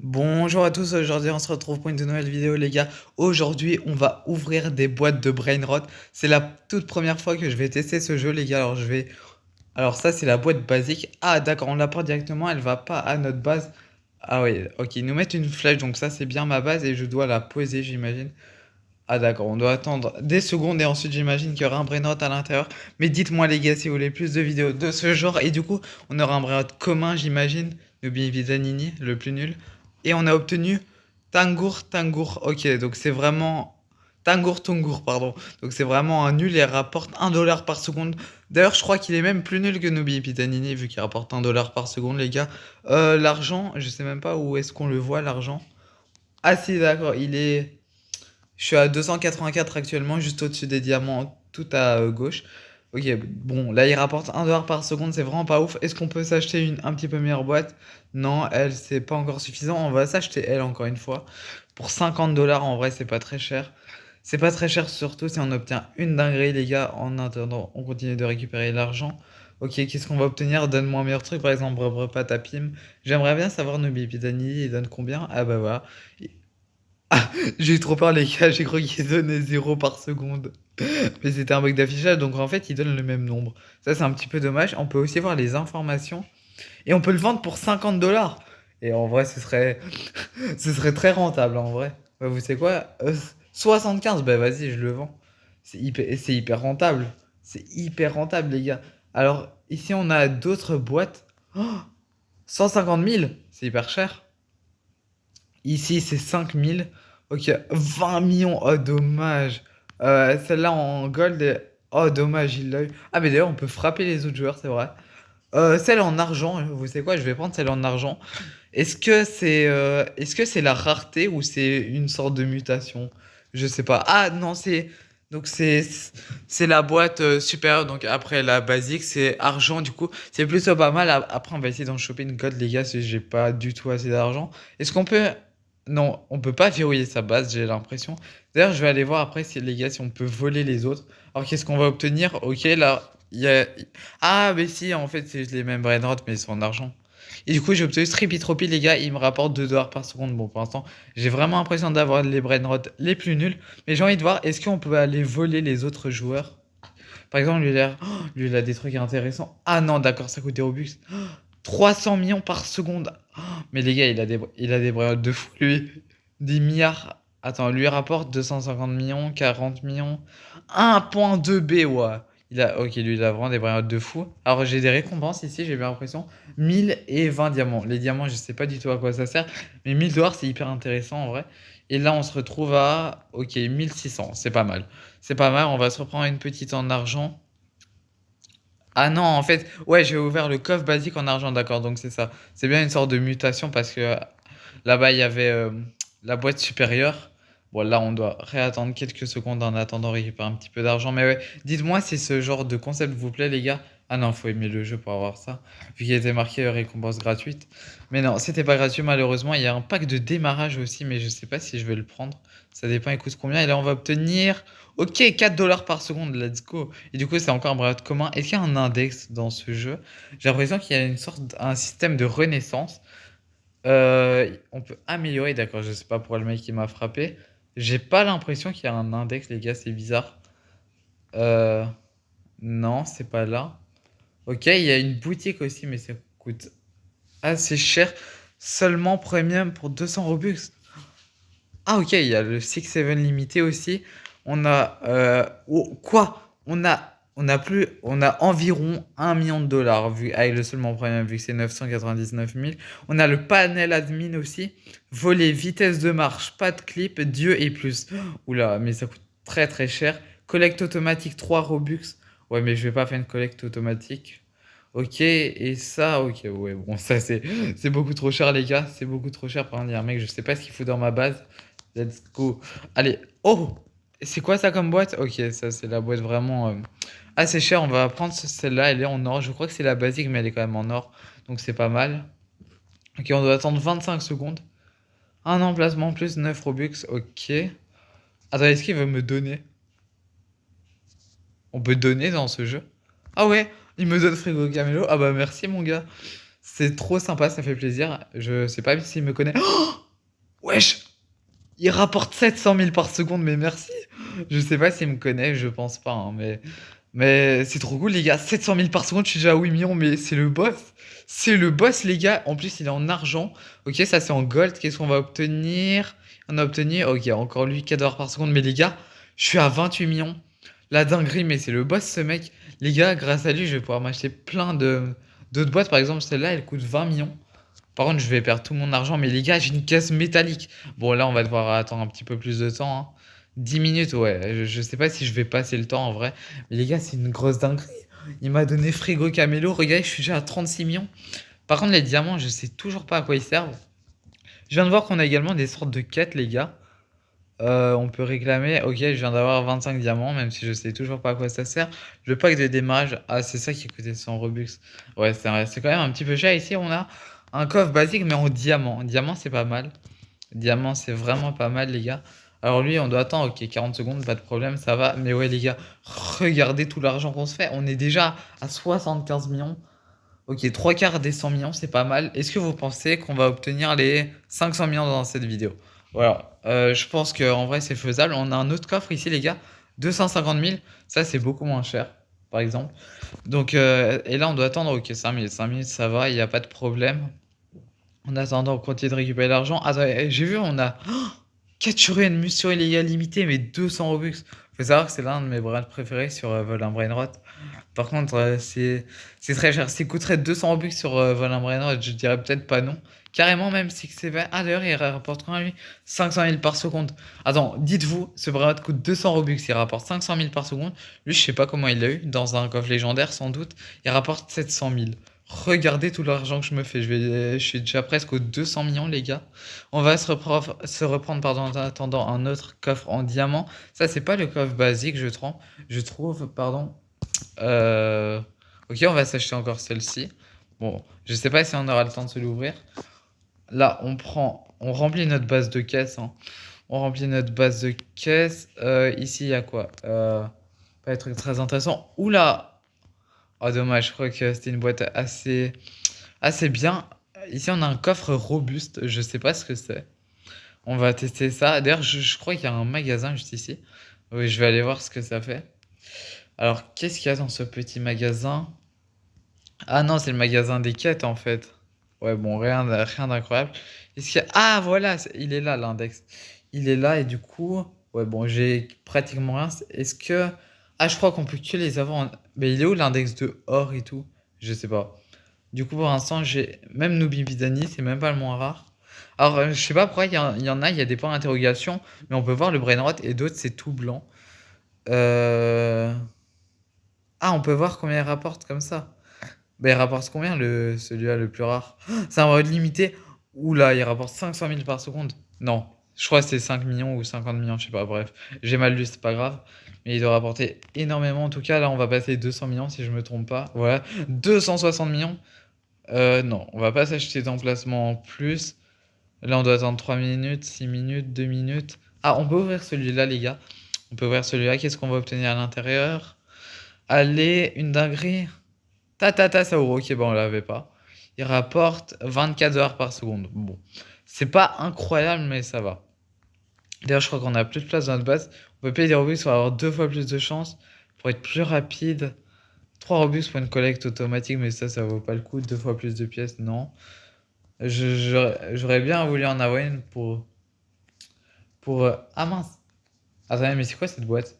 Bonjour à tous, aujourd'hui on se retrouve pour une nouvelle vidéo les gars. Aujourd'hui on va ouvrir des boîtes de Brainrot. C'est la toute première fois que je vais tester ce jeu les gars. Alors ça c'est la boîte basique. Ah d'accord, on l'apporte directement, elle va pas à notre base. Ah oui, ok, ils nous mettent une flèche, donc ça c'est bien ma base et je dois la poser j'imagine. Ah d'accord, on doit attendre des secondes et ensuite j'imagine qu'il y aura un Brainrot à l'intérieur. Mais dites-moi les gars si vous voulez plus de vidéos de ce genre. Et du coup on aura un Brainrot commun j'imagine. Nubi Zanini, le plus nul. Et on a obtenu Tangour Tangour. Ok, donc c'est vraiment... Tangour Tungour, pardon. Donc c'est vraiment un nul et il rapporte 1 dollar par seconde. D'ailleurs je crois qu'il est même plus nul que Nubi Zanini vu qu'il rapporte 1 dollar par seconde les gars. L'argent, je sais même pas où est-ce qu'on le voit l'argent. Ah si d'accord, il est... Je suis à 284 actuellement, juste au-dessus des diamants, tout à gauche. Ok, bon, là il rapporte 1 dollar par seconde, c'est vraiment pas ouf. Est-ce qu'on peut s'acheter une un petit peu meilleure boîte? Non, elle, c'est pas encore suffisant. On va s'acheter elle encore une fois. Pour 50 dollars, en vrai, c'est pas très cher. C'est pas très cher, surtout si on obtient une dinguerie, les gars. En attendant, on continue de récupérer l'argent. Ok, qu'est-ce qu'on va obtenir? Donne-moi un meilleur truc, par exemple, Patapim. J'aimerais bien savoir Nubi Pitani, il donne combien? Ah bah voilà. J'ai eu trop peur, les gars, j'ai cru qu'il donnait 0 par seconde. Mais c'était un bug d'affichage, donc en fait, il donne le même nombre. Ça, c'est un petit peu dommage. On peut aussi voir les informations. Et on peut le vendre pour 50 dollars. Et en vrai, ce serait très rentable, en vrai. Bah, vous savez quoi? 75, bah vas-y, je le vends. C'est hyper rentable. C'est hyper rentable, les gars. Alors, ici, on a d'autres boîtes. Oh, 150 000, c'est hyper cher. Ici, c'est 5 000. Ok, 20 millions. Oh, dommage. Celle-là en gold. Oh, dommage, il l'a eu. Ah, mais d'ailleurs, on peut frapper les autres joueurs, c'est vrai. Celle en argent, vous savez quoi? Je vais prendre celle en argent. Est-ce que c'est la rareté ou c'est une sorte de mutation? Je sais pas. Ah, non, Donc, c'est la boîte supérieure. Donc, après la basique, c'est argent. Du coup, c'est plutôt pas mal. Après, on va essayer d'en choper une gold, les gars, si j'ai pas du tout assez d'argent. Est-ce qu'on peut. Non, on peut pas verrouiller sa base, j'ai l'impression. D'ailleurs, je vais aller voir après si les gars, si on peut voler les autres. Alors, qu'est-ce qu'on va obtenir? Ok, là, il y a. Ah, mais si, en fait, c'est les mêmes brainrot, mais ils sont en argent. Et du coup, j'ai obtenu Stripitropy, les gars, il me rapporte 2 dollars par seconde. Bon, pour l'instant, j'ai vraiment l'impression d'avoir les brainrot les plus nuls. Mais j'ai envie de voir, est-ce qu'on peut aller voler les autres joueurs? Par exemple, lui, il a des trucs intéressants. Ah non, d'accord, ça coûte des Robux. 300 millions par seconde. Oh, mais les gars, il a des brainrot de fou, lui. 10 milliards. Attends, lui rapporte 250 millions, 40 millions. 1,2 B, ouais. Ok, lui, il a vraiment des brillants de fou. Alors, j'ai des récompenses ici, j'ai bien l'impression. 1020 diamants. Les diamants, je sais pas du tout à quoi ça sert. Mais 1000 dollars, c'est hyper intéressant en vrai. Et là, on se retrouve à. Ok, 1600. C'est pas mal. C'est pas mal. On va se reprendre une petite en argent. Ah non, en fait, ouais, j'ai ouvert le coffre basique en argent, d'accord. Donc, c'est ça. C'est bien une sorte de mutation parce que là-bas, il y avait la boîte supérieure. Bon, là, on doit réattendre quelques secondes en attendant récupérer un petit peu d'argent. Mais ouais, dites-moi si ce genre de concept vous plaît, les gars. Ah non, faut aimer le jeu pour avoir ça. Vu qu'il était marqué récompense gratuite. Mais non, c'était pas gratuit, malheureusement. Il y a un pack de démarrage aussi, mais je sais pas si je vais le prendre. Ça dépend, il coûte combien. Et là, on va obtenir. Ok, 4 dollars par seconde, let's go. Et du coup, c'est encore un brevet commun. Est-ce qu'il y a un index dans ce jeu? J'ai l'impression qu'il y a un système de renaissance. On peut améliorer, d'accord, je sais pas pourquoi le mec qui m'a frappé. J'ai pas l'impression qu'il y a un index, les gars, c'est bizarre. Euh, non, c'est pas là. Ok, il y a une boutique aussi, mais ça coûte assez cher. Seulement premium pour 200 Robux. Ah, ok, il y a le 6-7 limité aussi. On a. Oh, quoi? On a environ 1 million de dollars vu, avec le seulement premium, vu que c'est 999 000. On a le panel admin aussi. Voler, vitesse de marche, pas de clip, Dieu et plus. Oula, mais ça coûte très très cher. Collecte automatique 3 Robux. Ouais, mais je vais pas faire une collecte automatique. Ok, et ça, ok, ouais, bon, ça c'est beaucoup trop cher, les gars. C'est beaucoup trop cher. Par exemple, il y a un mec, je sais pas ce qu'il fout dans ma base. Let's go. Allez. Oh! C'est quoi ça comme boîte? Ok, ça c'est la boîte vraiment assez chère. On va prendre celle-là. Elle est en or. Je crois que c'est la basique, mais elle est quand même en or. Donc c'est pas mal. Ok, on doit attendre 25 secondes. Un emplacement plus 9 Robux. Ok. Attends, est-ce qu'il veut me donner? On peut donner dans ce jeu? Ah ouais, il me donne frigo Camelo. Ah bah merci mon gars. C'est trop sympa, ça fait plaisir. Je sais pas s'il me connaît. Oh wesh! Il rapporte 700 000 par seconde, mais merci. Je sais pas s'il me connaît, je pense pas, hein, mais c'est trop cool, les gars. 700 000 par seconde, je suis déjà à 8 millions, mais c'est le boss. C'est le boss, les gars. En plus, il est en argent. Ok, ça c'est en gold. Qu'est-ce qu'on va obtenir? On a obtenu, ok, encore lui, 4 dollars par seconde. Mais les gars, je suis à 28 millions. La dinguerie, mais c'est le boss, ce mec. Les gars, grâce à lui, je vais pouvoir m'acheter plein de d'autres boîtes. Par exemple, celle-là, elle coûte 20 millions. Par contre, je vais perdre tout mon argent. Mais les gars, j'ai une caisse métallique. Bon, là, on va devoir attendre un petit peu plus de temps, hein. 10 minutes, ouais. Je sais pas si je vais passer le temps en vrai. Mais les gars, c'est une grosse dinguerie. Il m'a donné frigo camélo. Regardez, je suis déjà à 36 millions. Par contre, les diamants, je sais toujours pas à quoi ils servent. Je viens de voir qu'on a également des sortes de quêtes, les gars. On peut réclamer. Ok, je viens d'avoir 25 diamants, même si je sais toujours pas à quoi ça sert. Le pack de démarrage. Ah, c'est ça qui coûtait 100 Robux. Ouais, c'est vrai. C'est quand même un petit peu cher. Ici, on a un coffre basique, mais en diamant. Diamant, c'est pas mal. Diamant, c'est vraiment pas mal, les gars. Alors lui, on doit attendre, ok, 40 secondes, pas de problème, ça va. Mais ouais, les gars, regardez tout l'argent qu'on se fait. On est déjà à 75 millions. Ok, 3 quarts des 100 millions, c'est pas mal. Est-ce que vous pensez qu'on va obtenir les 500 millions dans cette vidéo? Voilà, je pense qu'en vrai, c'est faisable. On a un autre coffre ici, les gars, 250 000. Ça, c'est beaucoup moins cher, par exemple. Donc, et là, on doit attendre, ok, 5 minutes. 5 minutes, ça va, il n'y a pas de problème. En attendant, on continue de récupérer l'argent. Attends, j'ai vu, on a capturé une mission illégale limitée, mais 200 Robux. Faut savoir que c'est l'un de mes brands préférés sur Vol un Brainrot. Par contre, c'est très cher. S'il coûterait 200 Robux sur Vol un Brainrot, je dirais peut-être pas non. Carrément, même si c'est vrai. Ah, d'ailleurs, il rapporte combien lui? 500 000 par seconde. Attends, dites-vous, ce Brainrot coûte 200 Robux, il rapporte 500 000 par seconde. Lui, je sais pas comment il l'a eu. Dans un coffre légendaire, sans doute. Il rapporte 700 000. Regardez tout l'argent que je me fais. Je suis déjà presque aux 200 millions, les gars. On va se reprendre pardon, en attendant un autre coffre en diamant. Ça, c'est pas le coffre basique, je trouve, pardon. Euh, Ok, on va s'acheter encore celle-ci. Bon, je sais pas si on aura le temps de se l'ouvrir. Là, on remplit notre base de caisse, hein. On remplit notre base de caisse. Ici, il y a quoi? Pas des trucs très intéressants. Oula! Oh, dommage, je crois que c'était une boîte assez bien. Ici, on a un coffre robuste. Je sais pas ce que c'est. On va tester ça. D'ailleurs, je crois qu'il y a un magasin juste ici. Oui, je vais aller voir ce que ça fait. Alors, qu'est-ce qu'il y a dans ce petit magasin? Ah non, c'est le magasin des quêtes en fait. Ouais, bon, rien d'incroyable. Est-ce qu'il y a... Ah, voilà, il est là l'index. Il est là et du coup, ouais, bon, j'ai pratiquement rien. Est-ce que... Ah, je crois qu'on peut que les avoir Mais il est où l'index de or et tout? Je sais pas. Du coup, pour l'instant, j'ai même Noobi Bidani, c'est même pas le moins rare. Alors, je sais pas pourquoi il y en a, il y a des points d'interrogation, mais on peut voir le brainrot et d'autres, c'est tout blanc. Euh... Ah, on peut voir combien il rapporte comme ça. Bah, il rapporte combien celui-là le plus rare? C'est un brainrot limité. Oula, il rapporte 500 000 par seconde. Non, je crois que c'est 5 millions ou 50 millions, je sais pas, bref. J'ai mal lu, c'est pas grave. Mais il doit rapporter énormément. En tout cas, là, on va passer 200 millions si je me trompe pas. Voilà, 260 millions. Non, on va pas s'acheter d'emplacement en plus. Là, on doit attendre 3 minutes, 6 minutes, 2 minutes. Ah, on peut ouvrir celui-là, les gars. On peut ouvrir celui-là. Qu'est-ce qu'on va obtenir à l'intérieur? Allez, une dinguerie. Ça ouvre. Ok, bon, on l'avait pas. Il rapporte 24 dollars par seconde. Bon, c'est pas incroyable, mais ça va. D'ailleurs, je crois qu'on a plus de place dans notre base. On peut payer des Robux pour avoir 2 fois plus de chance, pour être plus rapide. 3 Robux pour une collecte automatique, mais ça vaut pas le coup. 2 fois plus de pièces, non. J'aurais bien voulu en avoir une pour. Ah mince! Attendez, mais c'est quoi cette boîte?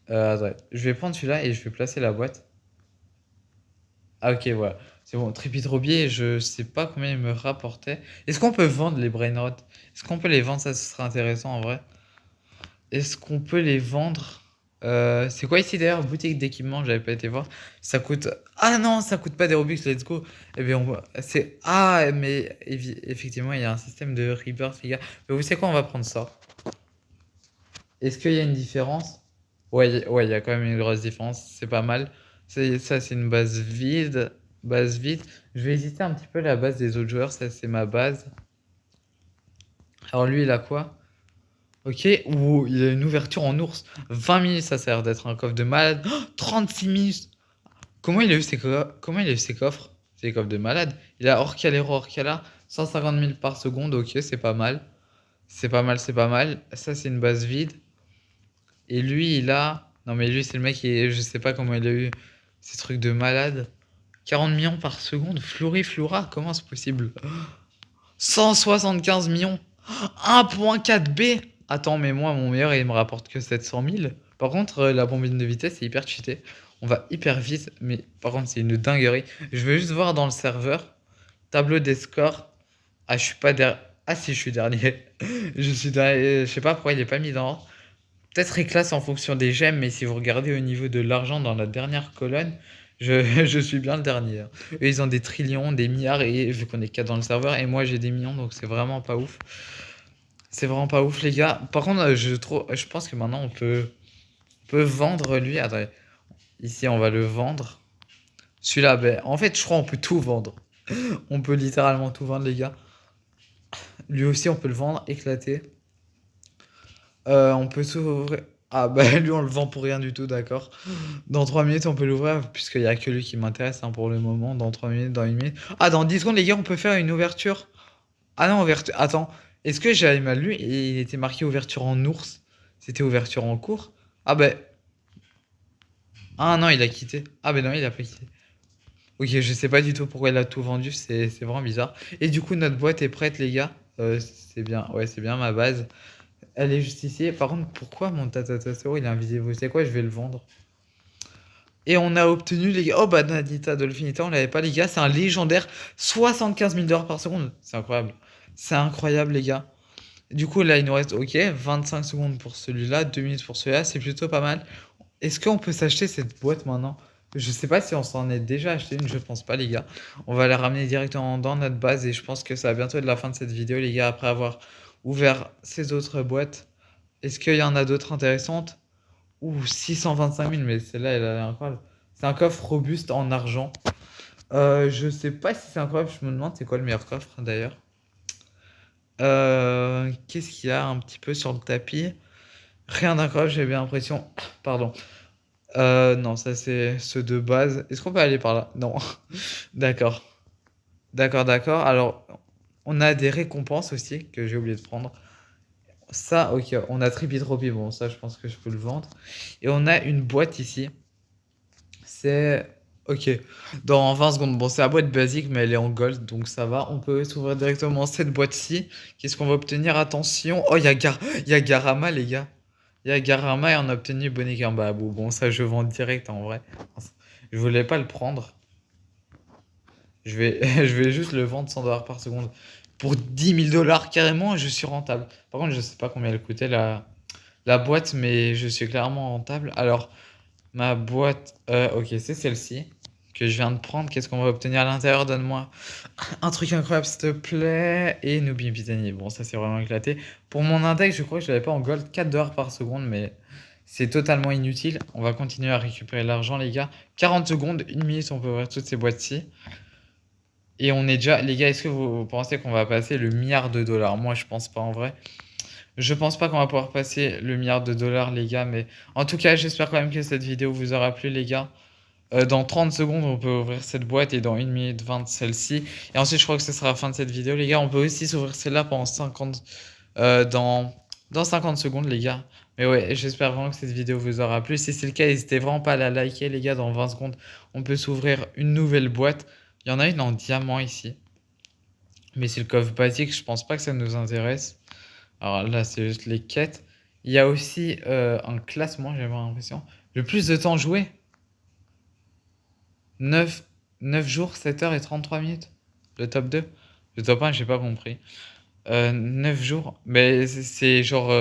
Attendez, je vais prendre celui-là et je vais placer la boîte. Ah, ok, voilà. C'est bon, Tripitrobier, je sais pas combien il me rapportait. Est-ce qu'on peut vendre les brainrots? Est-ce qu'on peut les vendre? Ça, ce serait intéressant en vrai. Est-ce qu'on peut les vendre? C'est quoi ici d'ailleurs? Boutique d'équipement, j'avais pas été voir. Ça coûte. Ah non, ça coûte pas des Robux, let's go. Eh bien, c'est. Ah, mais effectivement, il y a un système de rebirth, les gars. Mais vous savez quoi, on va prendre ça. Est-ce qu'il y a une différence? Ouais, ouais, il y a quand même une grosse différence. C'est pas mal. Ça, c'est une base vide. Base vide. Je vais hésiter un petit peu la base des autres joueurs. Ça, c'est ma base. Alors, lui, il a quoi? Ok. Ouh, il a une ouverture en ours. 20 minutes, ça sert d'être un coffre de malade. Oh, 36 minutes. Comment il a eu ses coffres? C'est des coffres de malade. Il a Orcalero Orcala, 150 000 par seconde. Ok, c'est pas mal. C'est pas mal, c'est pas mal. Ça, c'est une base vide. Et lui, il a. Non, mais lui, c'est le mec qui. Je sais pas comment il a eu ces trucs de malade. 40 millions par seconde. Flura, comment c'est possible? 175 millions. 1.4 B. Attends, mais moi, mon meilleur, il me rapporte que 700 000. Par contre, la bombine de vitesse est hyper cheatée. On va hyper vite, mais par contre, c'est une dinguerie. Je veux juste voir dans le serveur. Tableau des scores. Ah, je suis pas dernier. Ah, si, je suis dernier. Je suis dernier. Je sais pas pourquoi il est pas mis dans. Peut-être il classe en fonction des gemmes, mais si vous regardez au niveau de l'argent dans la dernière colonne, je suis bien le dernier, hein. Eux, ils ont des trillions, des milliards, et vu qu'on est 4 dans le serveur, et moi j'ai des millions, donc c'est vraiment pas ouf. C'est vraiment pas ouf, les gars. Par contre, je pense que maintenant on peut vendre lui. Attendez, ici on va le vendre. Celui-là, ben, en fait, je crois on peut tout vendre. On peut littéralement tout vendre, les gars. Lui aussi, on peut le vendre, éclater. On peut s'ouvrir. Ah bah lui on le vend pour rien du tout, d'accord. Dans 3 minutes on peut l'ouvrir puisqu'il n'y a que lui qui m'intéresse, hein, pour le moment. Dans 3 minutes, dans 1 minute. Ah, dans 10 secondes les gars on peut faire une ouverture. Ah non, ouverture. Attends, est-ce que j'avais mal lu et il était marqué ouverture en ours? C'était ouverture en cours? Ah bah. Ah non, il a quitté. Ah bah non, il a pas quitté. Ok, je sais pas du tout pourquoi il a tout vendu, c'est vraiment bizarre. Et du coup notre boîte est prête les gars. C'est bien, ouais c'est bien ma base. Elle est juste ici. Par contre, pourquoi mon Tatatoro il est invisible? Vous savez quoi? Je vais le vendre. Et on a obtenu les gars. Oh, Bananita Dolphinita, on l'avait pas les gars. C'est un légendaire 75 000 dollars par seconde. C'est incroyable. C'est incroyable les gars. Du coup, là, il nous reste, ok, 25 secondes pour celui-là, 2 minutes pour celui-là. C'est plutôt pas mal. Est-ce qu'on peut s'acheter cette boîte maintenant? Je sais pas si on s'en est déjà acheté une, je pense pas les gars. On va la ramener directement dans notre base et je pense que ça va bientôt être la fin de cette vidéo les gars après avoir ouvert ces autres boîtes. Est-ce qu'il y en a d'autres intéressantes? Ouh, 625 000, mais celle-là, elle a l'air incroyable. C'est un coffre robuste en argent. Je sais pas si c'est incroyable, je me demande c'est quoi le meilleur coffre d'ailleurs. Qu'est-ce qu'il y a un petit peu sur le tapis? Rien d'incroyable, j'ai bien l'impression. Pardon. Non, ça c'est ceux de base. Est-ce qu'on peut aller par là? Non. D'accord. D'accord, d'accord. Alors, on a des récompenses aussi que j'ai oublié de prendre. Ça, ok, on a Trippy Tropi, bon, ça je pense que je peux le vendre. Et on a une boîte ici. C'est. Ok, dans 20 secondes. Bon, c'est la boîte basique, mais elle est en gold, donc ça va. On peut s'ouvrir directement cette boîte-ci. Qu'est-ce qu'on va obtenir? Attention. Oh, il y a Garama, les gars. Il y a Garama et on a obtenu Bonnet Gambabou. Bon, ça, je vends direct en vrai. Je voulais pas le prendre. Je vais juste le vendre 100 dollars par seconde. Pour 10 000 dollars carrément, je suis rentable. Par contre, je sais pas combien elle coûtait la boîte, mais je suis clairement rentable. Alors, ma boîte, ok, c'est celle-ci que je viens de prendre. Qu'est-ce qu'on va obtenir à l'intérieur? Donne-moi un truc incroyable, s'il te plaît. Et Noobi Pitani. Bon, ça, c'est vraiment éclaté. Pour mon index, je crois que je l'avais pas en gold. 4 dollars par seconde, mais c'est totalement inutile. On va continuer à récupérer l'argent, les gars. 40 secondes, 1 minute, on peut ouvrir toutes ces boîtes-ci. Et on est déjà. Les gars, est-ce que vous pensez qu'on va passer le milliard de dollars? Moi, je pense pas en vrai. Je pense pas qu'on va pouvoir passer le milliard de dollars, les gars, mais en tout cas, j'espère quand même que cette vidéo vous aura plu, les gars. Dans 30 secondes, on peut ouvrir cette boîte et dans 1 minute 20 celle-ci. Et ensuite, je crois que ce sera la fin de cette vidéo, les gars. On peut aussi s'ouvrir celle-là pendant 50, dans 50 secondes, les gars. Mais ouais, j'espère vraiment que cette vidéo vous aura plu. Si c'est le cas, n'hésitez vraiment pas à la liker, les gars. Dans 20 secondes, on peut s'ouvrir une nouvelle boîte. Il y en a une en diamant ici. Mais c'est le coffre basique, je pense pas que ça nous intéresse. Alors là, c'est juste les quêtes. Il y a aussi un classement, j'ai l'impression. Le plus de temps joué. 9 9 jours, 7 heures et 33 minutes. Le top 2. Le top 1, j'ai pas compris. 9 jours. Mais c'est genre.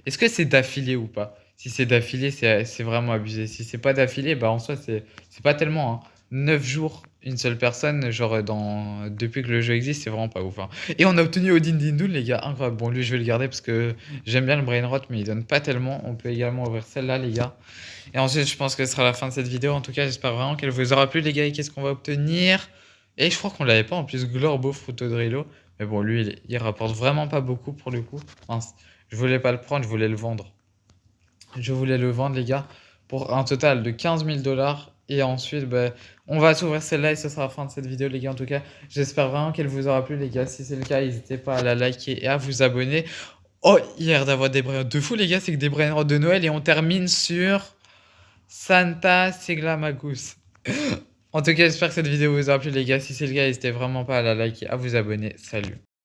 Est-ce que c'est d'affilée ou pas? Si c'est d'affilée, c'est vraiment abusé. Si c'est pas d'affilée, bah en soi, c'est pas tellement, hein. 9 jours, une seule personne, genre depuis que le jeu existe, c'est vraiment pas ouf, hein. Et on a obtenu Odin Dindun, les gars, incroyable. Bon, lui, je vais le garder parce que j'aime bien le brain rot, mais il donne pas tellement. On peut également ouvrir celle-là, les gars. Et ensuite, je pense que ce sera la fin de cette vidéo. En tout cas, j'espère vraiment qu'elle vous aura plu, les gars. Et qu'est-ce qu'on va obtenir? Et je crois qu'on l'avait pas en plus, Glorbo Frutodrillo. Mais bon, lui, il rapporte vraiment pas beaucoup pour le coup. Mince, je voulais pas le prendre, je voulais le vendre. Je voulais le vendre, les gars, pour un total de 15 000 dollars. Et ensuite, bah, on va s'ouvrir celle-là et ce sera la fin de cette vidéo, les gars. En tout cas, j'espère vraiment qu'elle vous aura plu, les gars. Si c'est le cas, n'hésitez pas à la liker et à vous abonner. Oh, hier d'avoir des brainrots de fou, les gars, c'est que des brainrots de Noël et on termine sur Santa Siglamagus. En tout cas, j'espère que cette vidéo vous aura plu, les gars. Si c'est le cas, n'hésitez vraiment pas à la liker, à vous abonner. Salut.